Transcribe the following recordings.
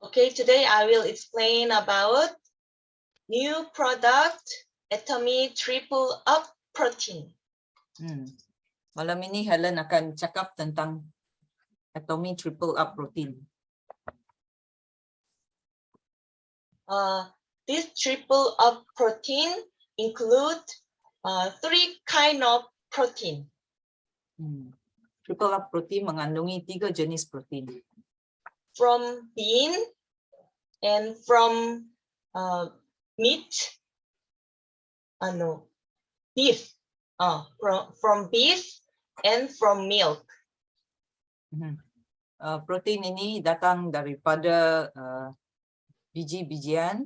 Okay, today I will explain about new product Atomy Triple Up Protein. Malam ini Helen akan cakap tentang Atomy Triple Up Protein. This triple up protein include three kind of protein. Triple Up Protein mengandungi 3 jenis protein. From bean and from meat, beef. From beef and from milk. Protein ini datang daripada biji-bijian,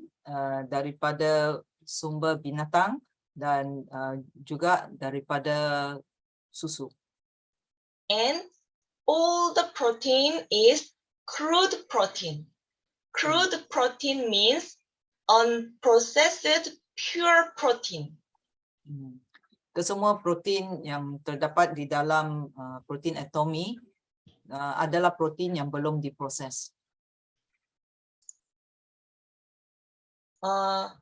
daripada sumber binatang dan juga daripada susu. And all the protein is crude protein. Crude protein means unprocessed pure protein. Kesemua protein yang terdapat di dalam protein Atomy adalah protein yang belum diproses.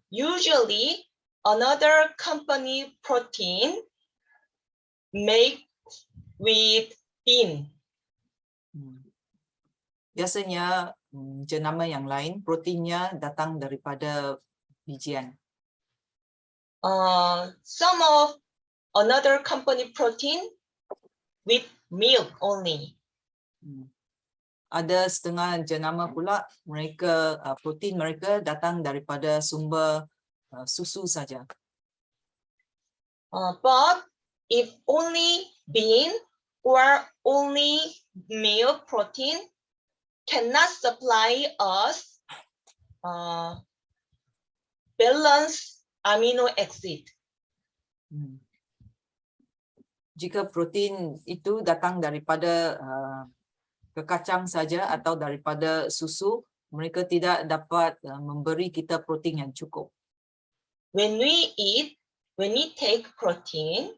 Usually, another company protein made with bean. Biasanya jenama yang lain proteinnya datang daripada bijian. Some of another company protein with milk only. Ada setengah jenama pula mereka protein mereka datang daripada sumber susu saja. But if only bean or only milk protein cannot supply us balanced amino acid. Jika protein itu datang daripada kekacang saja atau daripada susu, mereka tidak dapat memberi kita protein yang cukup. When we take protein,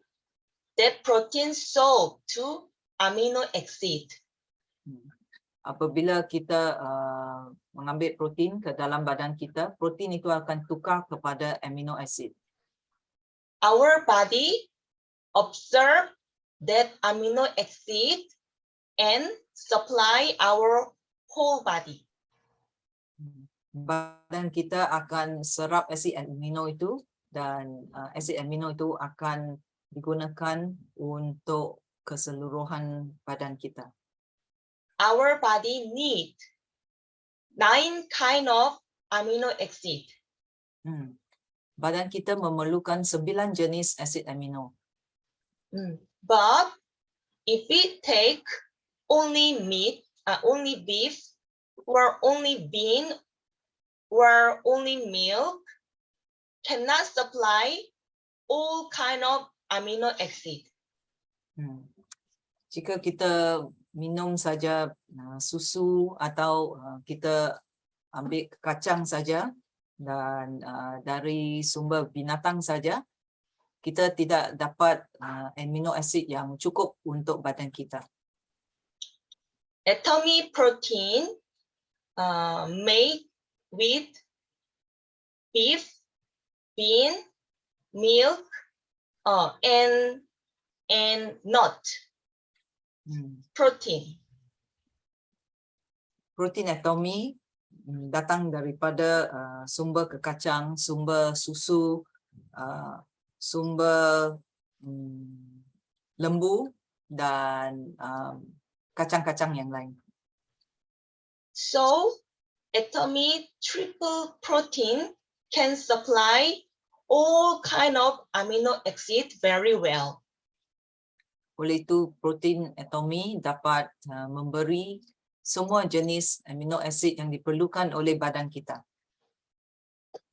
that protein sold to amino acid. Apabila kita mengambil protein ke dalam badan kita, protein itu akan tukar kepada amino acid. Our body absorb that amino acid and supply our whole body. Badan kita akan serap asid amino itu dan asid amino itu akan digunakan untuk keseluruhan badan kita. Our body need 9 kind of amino acid. Badan kita memerlukan 9 jenis asid amino. But if we take only meat, only beef, or only bean, or only milk, cannot supply all kind of amino acid. Jika kita minum saja susu atau kita ambil kacang saja dan dari sumber binatang saja, kita tidak dapat amino acid yang cukup untuk badan kita. Atomy protein made with beef, bean, milk, and nut. Protein. Protein Atomy datang daripada sumber kekacang, sumber susu, sumber lembu dan kacang-kacang yang lain. So, Atomy triple protein can supply all kind of amino acid very well. Oleh itu, protein Atomy dapat memberi semua jenis amino acid yang diperlukan oleh badan kita.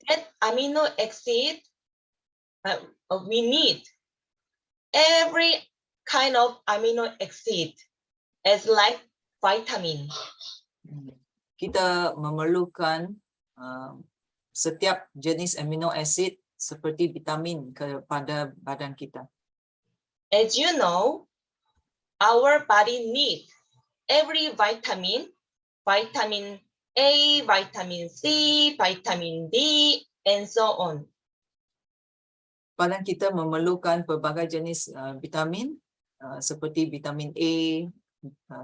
That amino acid we need every kind of amino acid as like vitamin. Kita memerlukan setiap jenis amino acid seperti vitamin kepada badan kita. As you know, our body needs every vitamin, vitamin A, vitamin C, vitamin D, and so on. Badan kita memerlukan pelbagai jenis vitamin seperti vitamin A,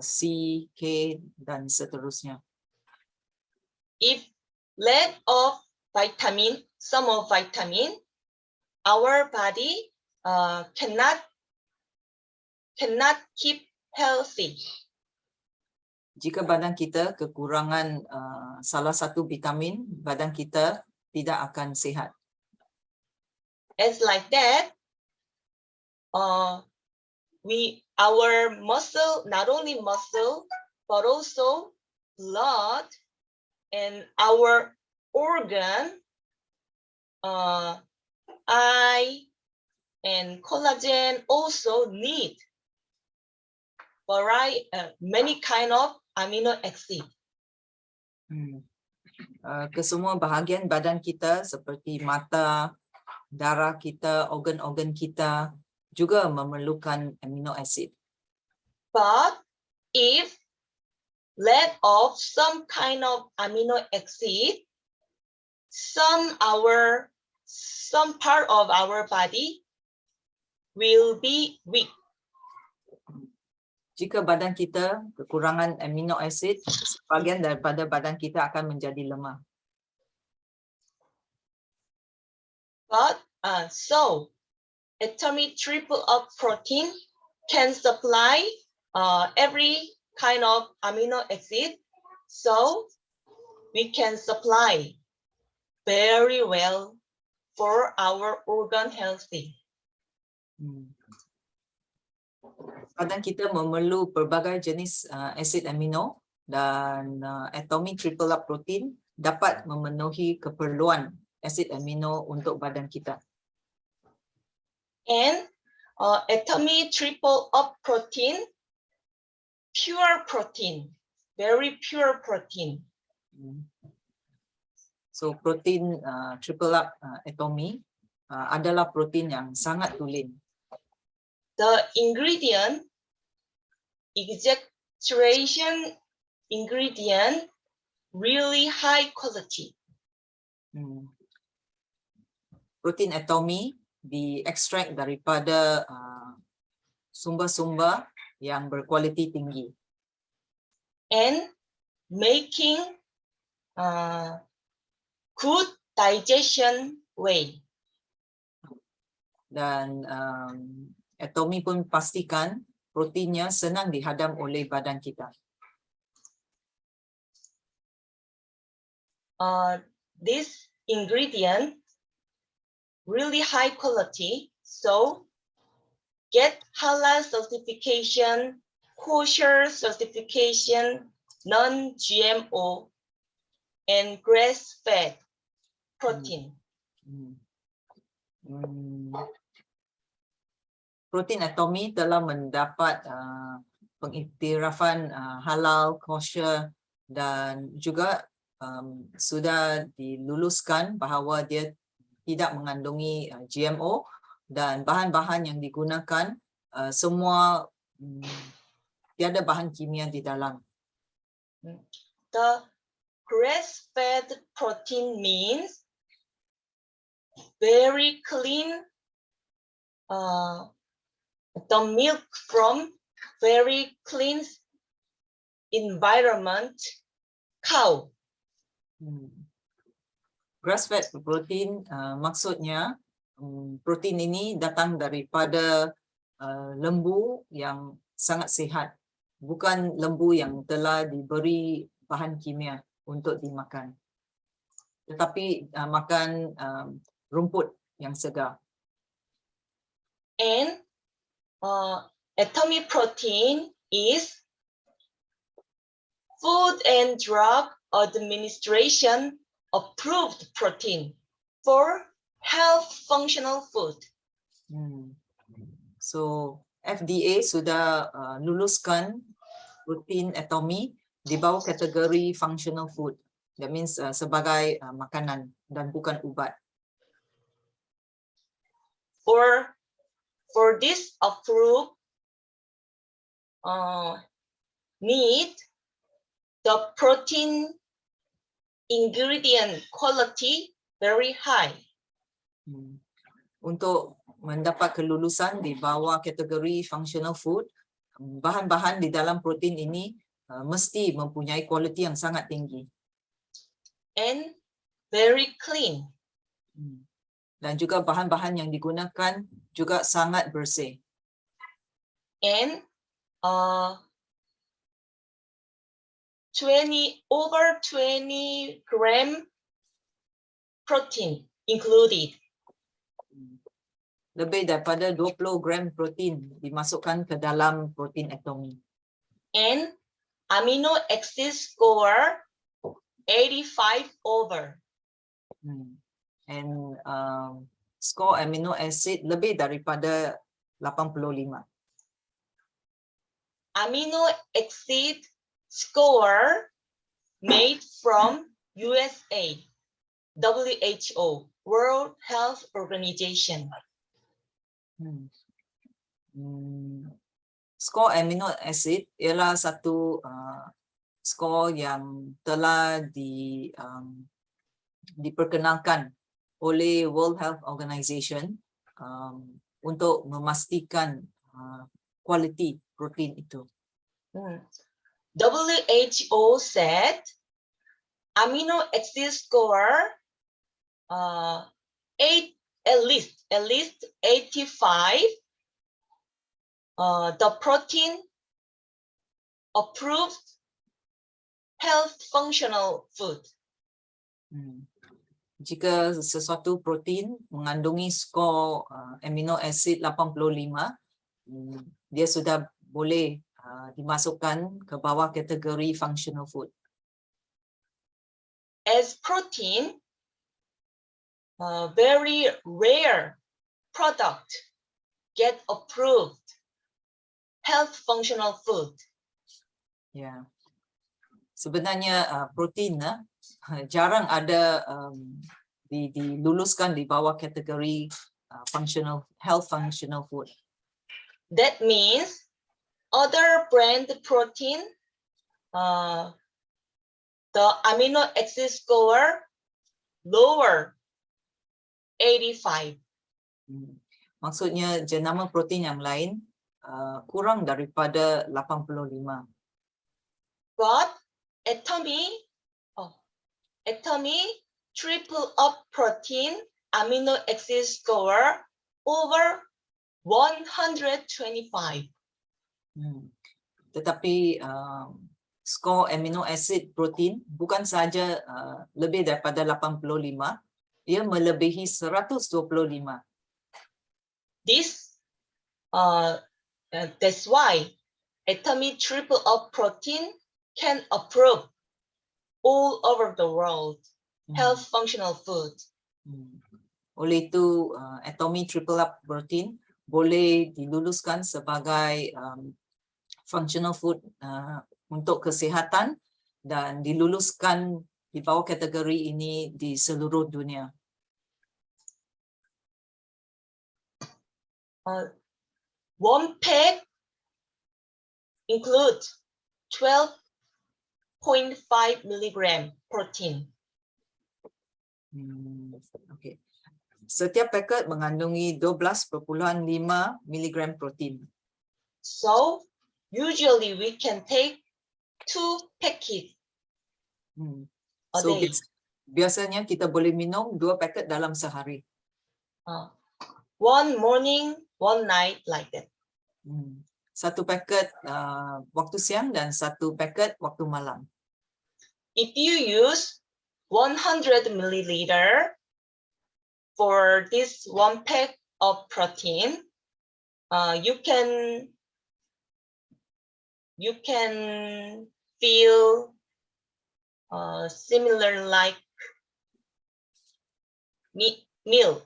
C, K, dan seterusnya. If lack of vitamin, some of vitamin, our body cannot keep healthy. Jika badan kita kekurangan salah satu vitamin, badan kita tidak akan sihat. As like that, our muscle, not only muscle, but also blood and our organ, eye and collagen also need many kind of amino acid. Kesemua bahagian badan kita seperti mata, darah kita, organ-organ kita juga memerlukan amino acid. But if lack of some kind of amino acid, some part of our body will be weak. Jika badan kita kekurangan amino acid, sebahagian daripada badan kita akan menjadi lemah. But so atomic triple up protein can supply every kind of amino acid, so we can supply very well for our organ healthy. Badan kita memerlukan pelbagai jenis asid amino dan atomic triple up protein dapat memenuhi keperluan asid amino untuk badan kita. And atomic triple up protein, pure protein, very pure protein. So protein triple up atomic adalah protein yang sangat tulen. The ingredient, extraction ingredient, really high quality. Protein atomic diekstrak daripada sumber-sumber yang berkualiti tinggi. And making good digestion way. Dan atomic pun pastikan proteinnya senang dihadam oleh badan kita. This ingredient really high quality, so get halal certification, kosher certification, non-GMO, and grass-fed protein. Protein atomic telah mendapat pengiktirafan halal, kosher, dan juga sudah diluluskan bahawa dia tidak mengandungi GMO, dan bahan-bahan yang digunakan semua tiada bahan kimia di dalam. The grass-fed protein means very clean, the milk from very clean environment, cow. Grass-fed protein maksudnya protein ini datang daripada lembu yang sangat sihat, bukan lembu yang telah diberi bahan kimia untuk dimakan, tetapi makan rumput yang segar. And atomic protein is Food and Drug Administration approved protein for health functional food. So FDA sudah luluskan protein atomic di bawah kategori functional food. That means sebagai makanan dan bukan ubat. For this approved need, the protein ingredient quality very high. Untuk mendapat kelulusan di bawah kategori functional food, bahan-bahan di dalam protein ini mesti mempunyai kualiti yang sangat tinggi. And very clean. Dan juga bahan-bahan yang digunakan juga sangat bersih. And over 20 gram protein included. Lebih daripada 20 gram protein dimasukkan ke dalam protein atomi. And amino acid score 85 over. And score amino acid lebih daripada 85. Amino acid score made from USA, WHO, World Health Organization. Skor amino acid ialah satu skor yang telah diperkenalkan oleh World Health Organization untuk memastikan kualiti protein itu. WHO said amino acid score at least 85. The protein approved health functional food. Jika sesuatu protein mengandungi skor amino acid 85, dia sudah boleh dimasukkan ke bawah kategori functional food. As protein, very rare product get approved health functional food. Ya, sebenarnya protein jarang ada diluluskan di bawah kategori health functional food. That means other brand protein, the amino acid score lower 85. Maksudnya jenama protein yang lain kurang daripada 85. But Atomy triple up protein amino acid score over 125. Tetapi skor amino acid protein bukan saja lebih daripada 85, ia melebihi 125. That's why Atomy triple up protein can approve all over the world health functional food. Oleh itu, Atomy triple up protein boleh diluluskan sebagai functional food untuk kesihatan dan diluluskan di bawah kategori ini di seluruh dunia. One pack include 12.5 milligram protein. Okay. Setiap paket mengandungi 12.5 miligram protein. So usually we can take 2 packets a So day. biasanya kita boleh minum 2 paket dalam sehari. One morning, one night, like that. Satu paket waktu siang dan satu paket waktu malam. If you use 100 milliliter for this 1 pack of protein, you can feel similar like meal.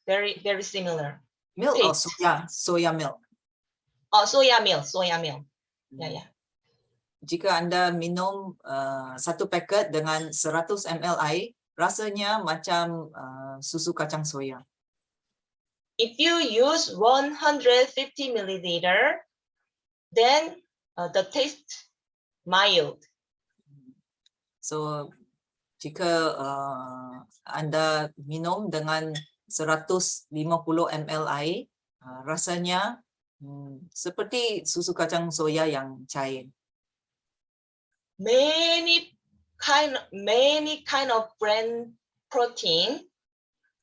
Very similar. Milk or Taste. soya milk. Soya milk. Yeah. Jika Anda minum satu paket dengan 100 ml air, rasanya macam susu kacang soya. If you use 150 milliliter, then the taste mild. So jika anda minum dengan 150 ml air, rasanya seperti susu kacang soya yang cair. Many kind of brand protein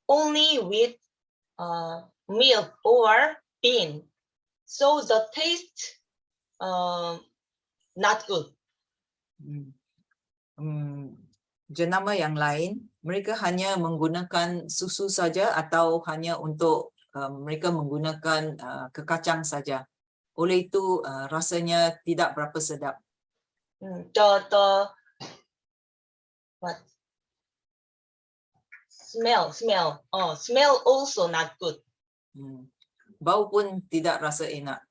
only with milk or bean, so the taste not good. Jenama yang lain, mereka hanya menggunakan susu saja atau hanya untuk mereka menggunakan kekacang saja. Oleh itu rasanya tidak berapa sedap. The what smell also not good. Bau pun tidak rasa enak.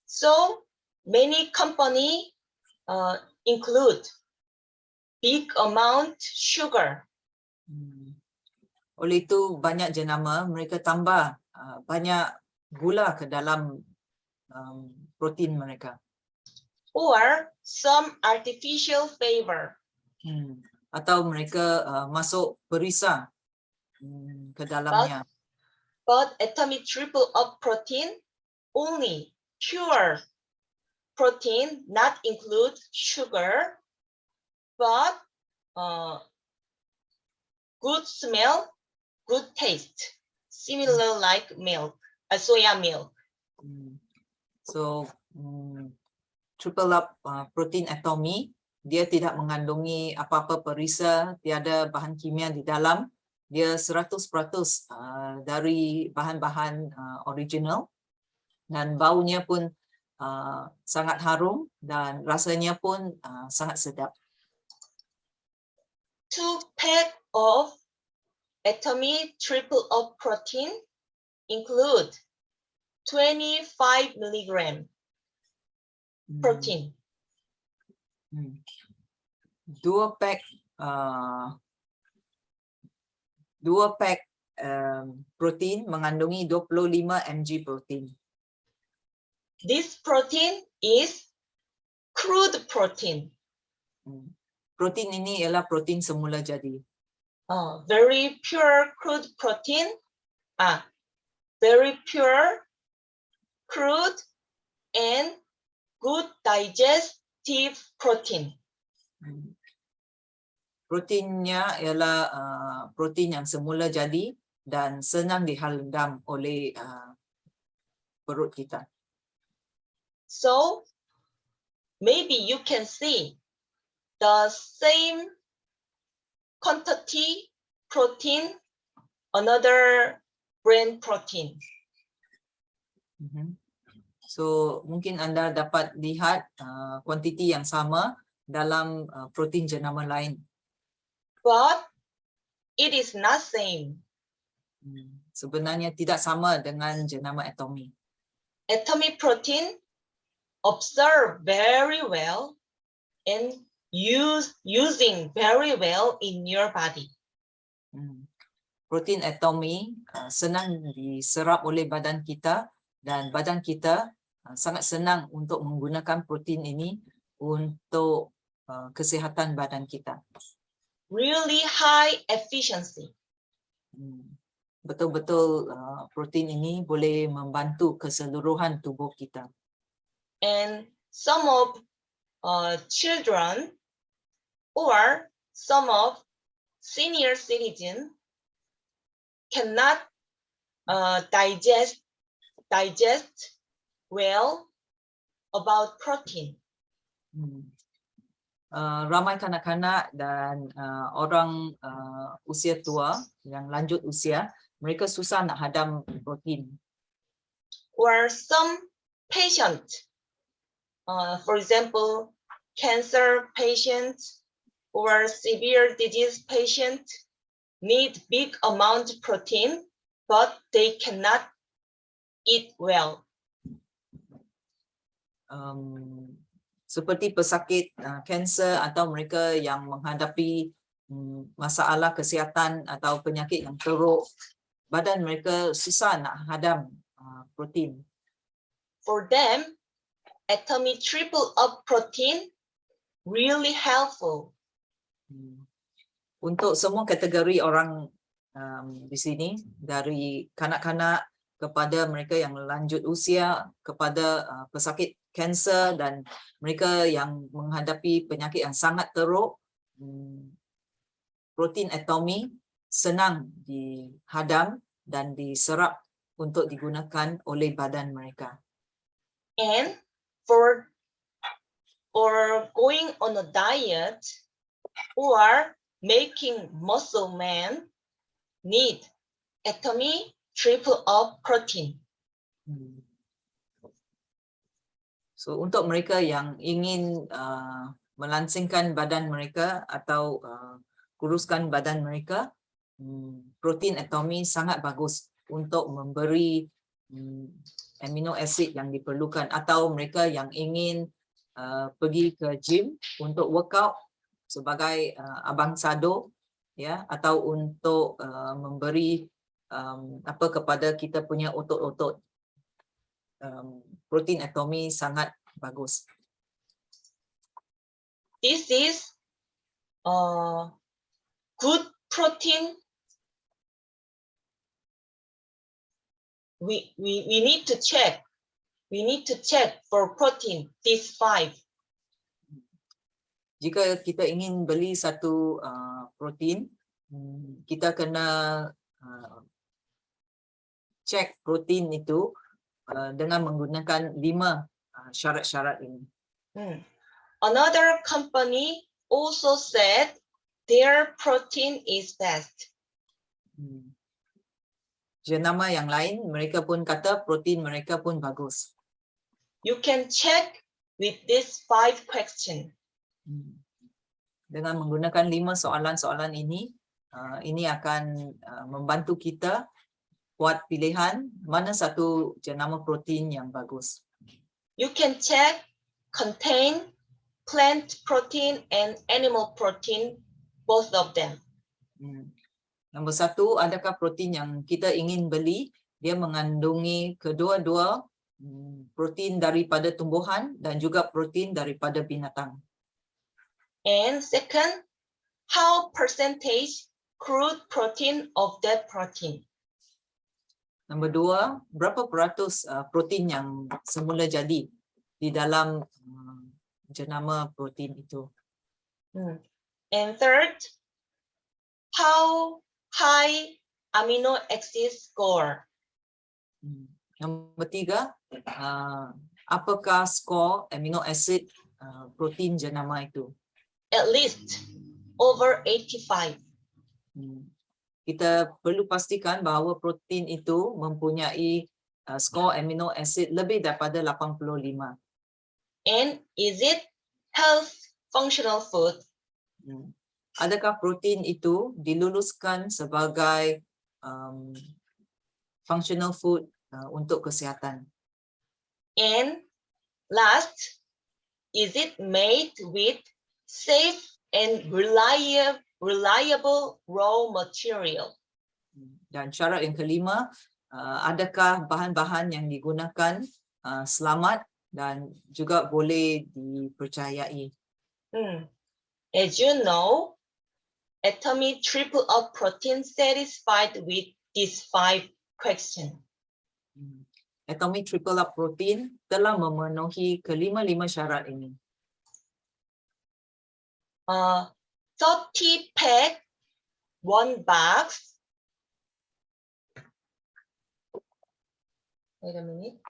So many company include big amount sugar. Oleh itu banyak jenama mereka tambah banyak gula ke dalam protein mereka. Or some artificial flavor. Atau mereka masuk perisa ke dalamnya. But atomic triple up protein only pure protein, not include sugar, but good smell, good taste, similar like milk, soya milk. So triple up protein atomy, dia tidak mengandungi apa-apa perisa, tiada bahan kimia di dalam. Dia 100% dari bahan-bahan original dan baunya pun sangat harum dan rasanya pun sangat sedap. 2 pack of atomic triple up protein include 25 milligram protein. 2 pack protein mengandungi 25 mg protein. This protein is crude protein. Protein ini ialah protein semula jadi. Very pure crude protein. Very pure, crude, and good digestive protein. Proteinnya ialah protein yang semula jadi dan senang dihalangkan oleh perut kita. So maybe you can see the same quantity protein, another brand protein. So mungkin anda dapat lihat kuantiti yang sama dalam protein jenama lain. But it is not same. Sebenarnya tidak sama dengan jenama atomi. Atomic protein observe very well and using very well in your body. Protein atomi senang diserap oleh badan kita dan badan kita sangat senang untuk menggunakan protein ini untuk kesihatan badan kita. Really high efficiency. Betul-betul protein ini boleh membantu keseluruhan tubuh kita. And some of children or some of senior citizens cannot digest well about protein. Ramai kanak-kanak dan orang usia tua yang lanjut usia, mereka susah nak hadam protein. Or some patient, for example, cancer patients or severe disease patient need big amount of protein, but they cannot eat well. Seperti pesakit kanser atau mereka yang menghadapi masalah kesihatan atau penyakit yang teruk, badan mereka susah nak hadam protein. For them, atomic triple up protein really helpful. Untuk semua kategori orang di sini, dari kanak-kanak kepada mereka yang lanjut usia, kepada pesakit kanser dan mereka yang menghadapi penyakit yang sangat teruk, protein atomi senang dihadam dan diserap untuk digunakan oleh badan mereka. And for going on a diet or making muscle man need atomic triple up protein. So untuk mereka yang ingin melangsingkan badan mereka atau kuruskan badan mereka, protein atomi sangat bagus untuk memberi amino acid yang diperlukan, atau mereka yang ingin pergi ke gym untuk workout sebagai abang sado, ya, atau untuk memberi kepada kita punya otot-otot. Protein atomi sangat bagus. This is good protein. We need to check. We need to check for protein, these 5. Jika kita ingin beli satu protein, kita kena cek protein itu dengan menggunakan 5 syarat-syarat ini. Another company also said their protein is best. Jenama yang lain, mereka pun kata protein mereka pun bagus. You can check with these 5 questions. Dengan menggunakan 5 soalan-soalan ini akan membantu kita buat pilihan mana satu jenama protein yang bagus. You can check contain plant protein and animal protein, both of them. Nombor 1, adakah protein yang kita ingin beli dia mengandungi kedua-dua protein daripada tumbuhan dan juga protein daripada binatang. And second, how percentage crude protein of that protein. Nombor 2, berapa peratus protein yang semula jadi di dalam jenama protein itu. And third, how high amino acid score. Nombor 3, apakah skor amino acid protein jenama itu? At least over 85. Kita perlu pastikan bahawa protein itu mempunyai skor amino acid lebih daripada 85. And is it health functional food? Adakah protein itu diluluskan sebagai functional food untuk kesihatan? And last, is it made with safe and reliable raw material? Dan syarat yang kelima, adakah bahan-bahan yang digunakan selamat dan juga boleh dipercayai? As you know, atomic triple up protein satisfied with these 5 questions. Atomic triple up protein telah memenuhi kelima-lima syarat ini. 30 pack, 1 box. Wait a minute.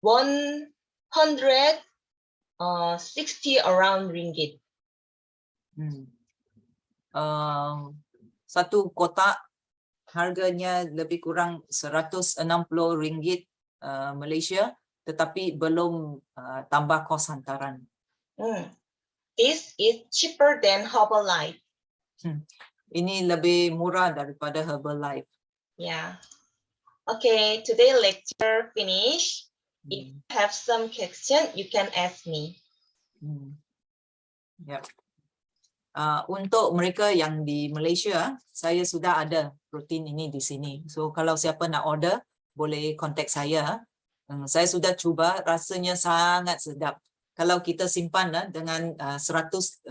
160 around ringgit. Satu kotak harganya lebih kurang 160 ringgit Malaysia, tetapi belum tambah kos hantaran. This is cheaper than Herbalife. Ini lebih murah daripada Herbalife. Yeah. Okay, today lecture finish. If you have some question, you can ask me. Yep. Untuk mereka yang di Malaysia, saya sudah ada protein ini di sini. So kalau siapa nak order, boleh contact saya. Saya sudah cuba, rasanya sangat sedap. Kalau kita simpan dengan 120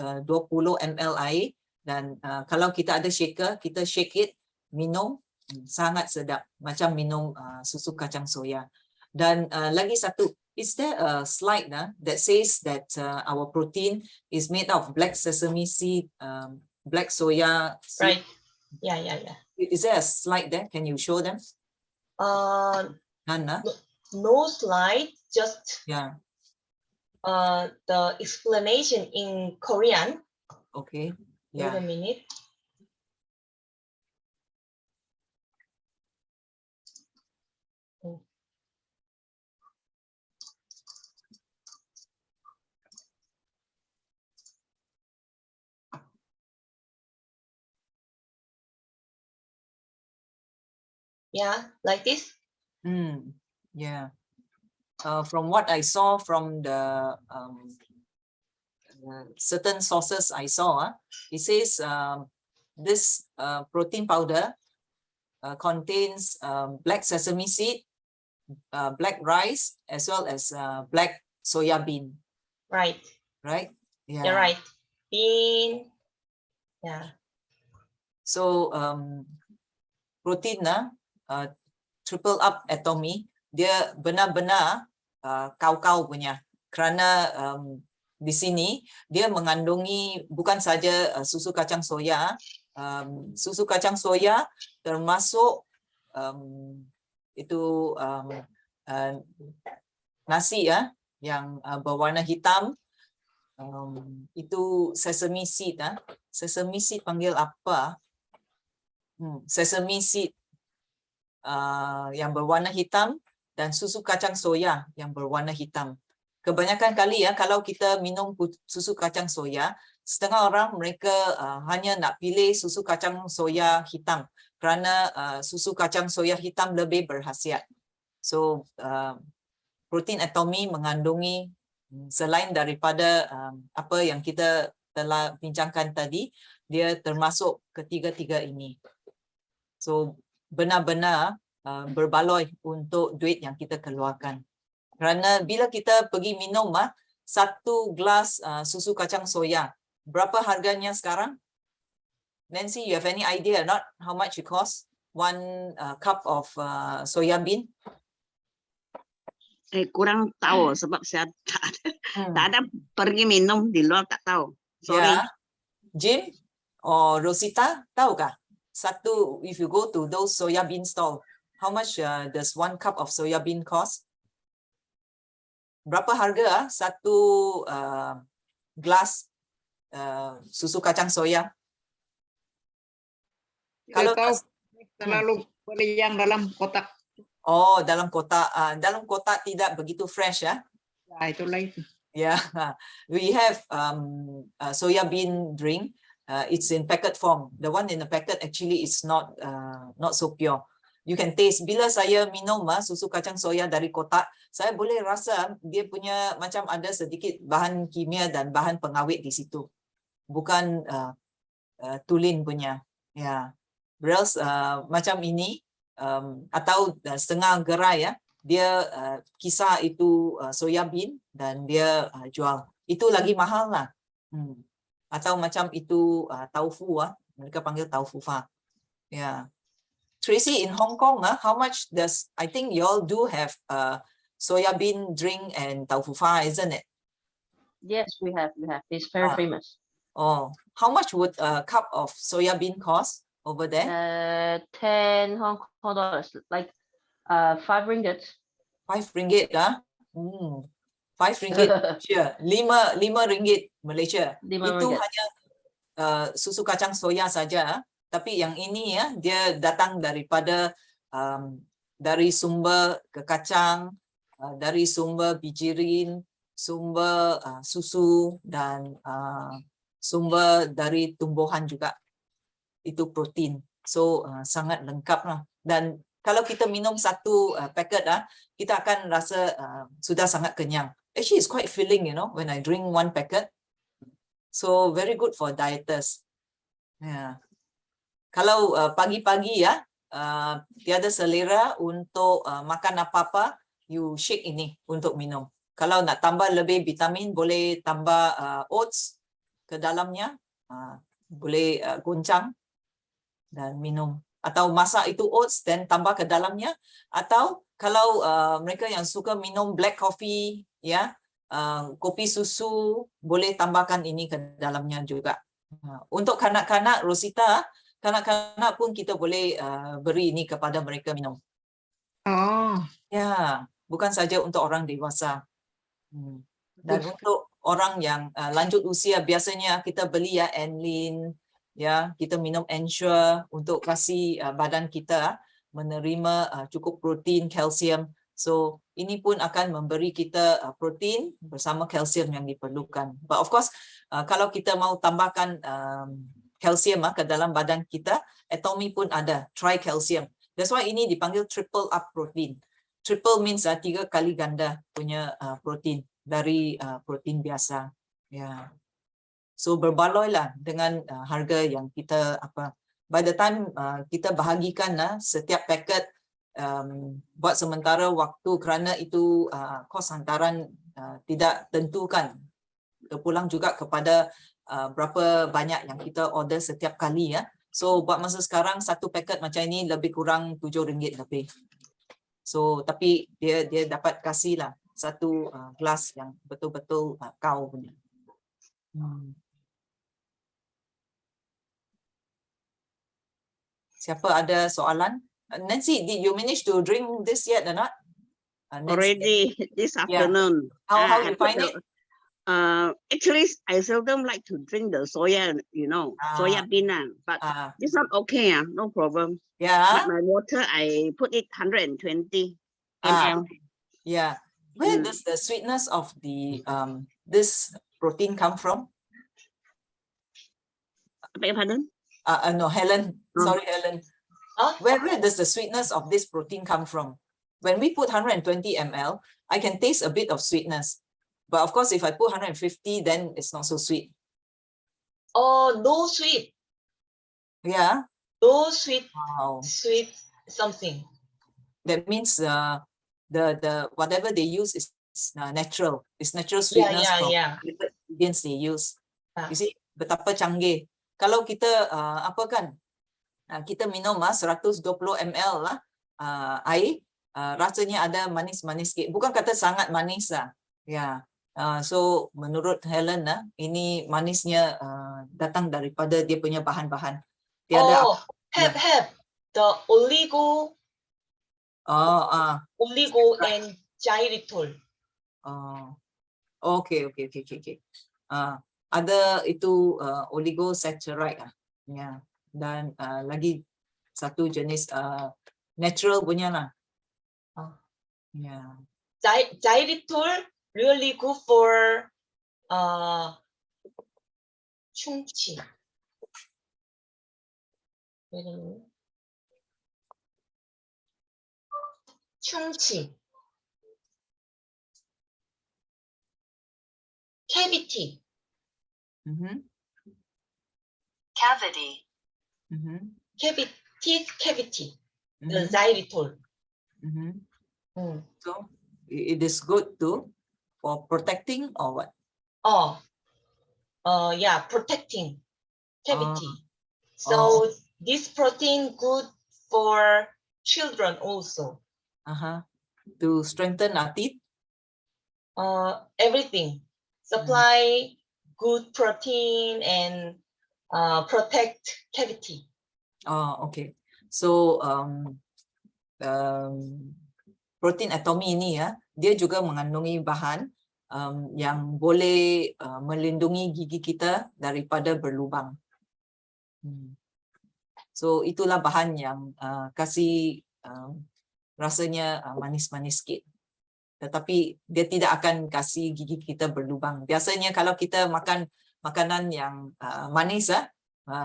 ml air, dan kalau kita ada shaker, kita shake it, minum, sangat sedap. Macam minum susu kacang soya. Dan lagi satu, is there a slide that says that our protein is made of black sesame seed, black soya seed? Right. Yeah. Is there a slide there? Can you show them? None, No slide, just yeah. The explanation in Korean. Okay. Wait Yeah. a minute. Yeah, like this. Yeah. From what I saw from the certain sources I saw, it says this protein powder contains black sesame seed, black rice, as well as black soya bean. Right. Right? Yeah, right. Bean. Yeah. So protein triple up atomy, dia benar-benar kau-kau punya, kerana di sini dia mengandungi bukan saja susu kacang soya. Susu kacang soya termasuk itu nasi yang berwarna hitam, itu sesame seed. Sesame seed panggil apa? Sesame seed yang berwarna hitam, dan susu kacang soya yang berwarna hitam. Kebanyakan kali kalau kita minum susu kacang soya, setengah orang mereka hanya nak pilih susu kacang soya hitam kerana susu kacang soya hitam lebih berkhasiat. So protein atomy mengandungi selain daripada apa yang kita telah bincangkan tadi, dia termasuk ketiga-tiga ini. So benar-benar berbaloi untuk duit yang kita keluarkan. Kerana bila kita pergi minum satu gelas susu kacang soya, berapa harganya sekarang? Nancy, you have any idea not how much it costs? One cup of soya bean? Kurang tahu sebab saya tak ada pergi minum di luar, tak tahu. Sorry. Yeah. Jim or Rosita, tahukah? Satu, if you go to those soya bean stall, how much does one cup of soya bean cost? Berapa harga satu gelas susu kacang soya? Kalau tahu terlalu beli yang dalam kotak. Oh, dalam kotak. Dalam kotak tidak begitu fresh ya? Ya, itulah itu. Yeah, we have soya bean drink. It's in packet form. The one in the packet actually is not so pure. You can taste. Bila saya minum susu kacang soya dari kotak, saya boleh rasa dia punya macam ada sedikit bahan kimia dan bahan pengawet di situ. Bukan tulin punya. Ya, whereas macam ini atau setengah gerai dia kisar itu soya bean dan dia jual. Itu lagi mahal lah. Atau macam itu taufu mereka panggil taufu fa. Yeah. Tracy, in Hong Kong, how much does, I think you all do have soya bean drink and taufu fa, isn't it? Yes, we have. It's very famous. Oh, how much would a cup of soya bean cost over there? 10 Hong Kong dollars, like 5 ringgit. 5 ringgit, 5 ringgit Malaysia, 5 ringgit Malaysia. 5 Itu ringgit. hanya susu kacang soya saja. Tapi yang ini dia datang daripada dari sumber kekacang, dari sumber bijirin, sumber susu, dan sumber dari tumbuhan juga. Itu protein. So sangat lengkap lah. Dan kalau kita minum satu paket kita akan rasa sudah sangat kenyang. Actually it's quite filling, when I drink one packet. So very good for dieters. Ya. Kalau pagi-pagi ya tiada selera untuk makan apa-apa, you shake ini untuk minum. Kalau nak tambah lebih vitamin, boleh tambah oats ke dalamnya, boleh goncang dan minum. Atau masak itu oats dan tambah ke dalamnya. Atau kalau mereka yang suka minum black coffee, ya, kopi susu, boleh tambahkan ini ke dalamnya juga. Untuk kanak-kanak, Rosita, kanak-kanak pun kita boleh beri ini kepada mereka minum. Oh, Ya, bukan saja untuk orang dewasa. Dan untuk orang yang lanjut usia, biasanya kita beli ya Enlin, ya, kita minum Ensure untuk kasih badan kita menerima cukup protein, kalsium. So ini pun akan memberi kita protein bersama kalsium yang diperlukan. But of course, kalau kita mau tambahkan kalsium ke dalam badan kita, Atomy pun ada trikalsium. That's why ini dipanggil triple up protein. Triple means 3 kali ganda punya protein dari protein biasa. Ya. So berbaloi lah dengan harga yang kita apa. By the time kita bahagikan setiap paket buat sementara waktu kerana itu kos hantaran tidak tentukan. Terpulang juga kepada berapa banyak yang kita order setiap kali ya. So buat masa sekarang satu paket macam ini lebih kurang RM7 lebih. So tapi dia dapat kasih lah satu gelas yang betul-betul kau punya. Siapa ada soalan? Nancy, did you manage to drink this yet or not? Nancy, Already this Yeah. afternoon. How I you put find it? Actually, I seldom like to drink the soya, soya bean, but this one okay, no problem. Yeah. But my water, I put it 120 ml. Yeah. Where does the sweetness of the this protein come from? Beg your pardon? No, Helen. Sorry, Helen. Where does the sweetness of this protein come from? When we put 120 ml, I can taste a bit of sweetness. But of course, if I put 150, then it's not so sweet. oh, no sweet. Yeah. No sweet, Wow. sweet something. That means the whatever they use is natural. It's natural Yeah, sweetness yeah, from yeah. the ingredients they use. Ah. You see, betapa canggih. Kalau kita apa kan, kita minum 120 ml lah air, rasanya ada manis-manis sikit. Bukan kata sangat manis lah. Ya. So menurut Helen ini manisnya datang daripada dia punya bahan-bahan. Tiada Oh, have the oligo and xylitol. Okay. Ada itu oligosaccharide ya, dan lagi satu jenis natural punya lah. Ya. Xylitol really good for 충치. 충치. Cavity. Cavity. Teeth cavity. The xylitol. So it is good too for protecting or what? Yeah, protecting cavity. So this protein good for children also. To strengthen our teeth. Everything. Supply good protein and protect cavity. Okay. So protein Atomy ini ya, dia juga mengandungi bahan yang boleh melindungi gigi kita daripada berlubang. So itulah bahan yang kasih rasanya manis-manis sikit. Tetapi dia tidak akan kasih gigi kita berlubang. Biasanya kalau kita makan makanan yang manis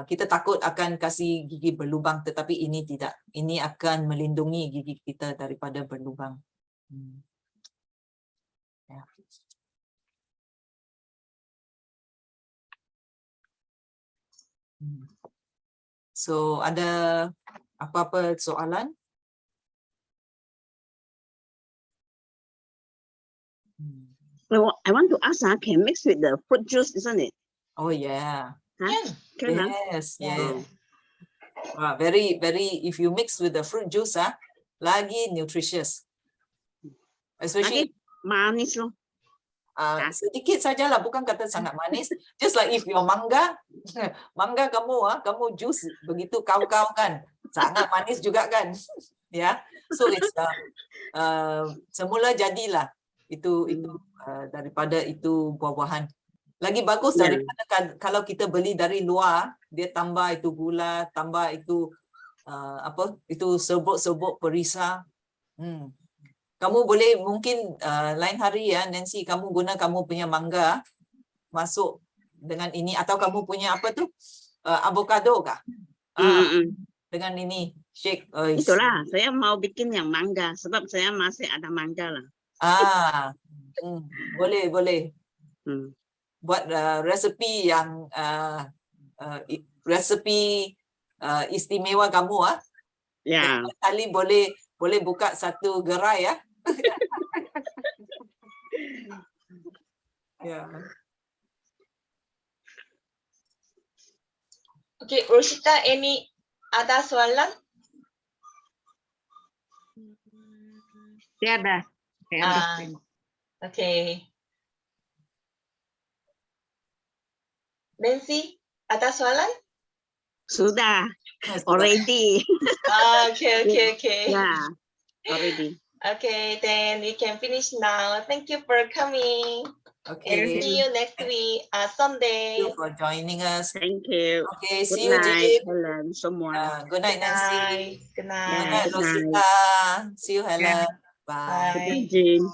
kita takut akan kasih gigi berlubang, tetapi ini tidak. Ini akan melindungi gigi kita daripada berlubang. Ya. So ada apa-apa soalan? I want to ask, can mix with the fruit juice, isn't it? Oh yeah. Can, Yes, Yeah. yes. Wow, very, if you mix with the fruit juice, lagi nutritious. Especially manis loh. sedikit sajalah, bukan kata sangat manis. Just like if your mangga, mangga kamu jus begitu kau kan, sangat manis juga kan, ya. So it's semula jadilah itu daripada itu buah-buahan. Lagi bagus daripada kalau kita beli dari luar, dia tambah itu gula, tambah itu itu serbuk-serbuk perisa. Kamu boleh mungkin lain hari ya Nancy, kamu guna kamu punya mangga masuk dengan ini, atau kamu punya apa tu avocado kah? Dengan ini shake. Itulah saya mau bikin yang mangga sebab saya masih ada mangga lah. Boleh. Buat resepi yang resepi istimewa kamu Ya. Kali boleh buka satu gerai ya. Ya. Okay, Roshita, ada soalan? Tiada. Okay. Nancy, ada soalan? Sudah. Already. Okay. Yeah. Already. Okay, then we can finish now. Thank you for coming. Okay. And see you next week, Sunday. Thank you for joining us. Thank you. Okay, Good see you, night, Jim. Helen, semua. Good night, Nancy. Good Good night. night, Good night. Rosita. See you, Helen. Bye. Good night, Jean.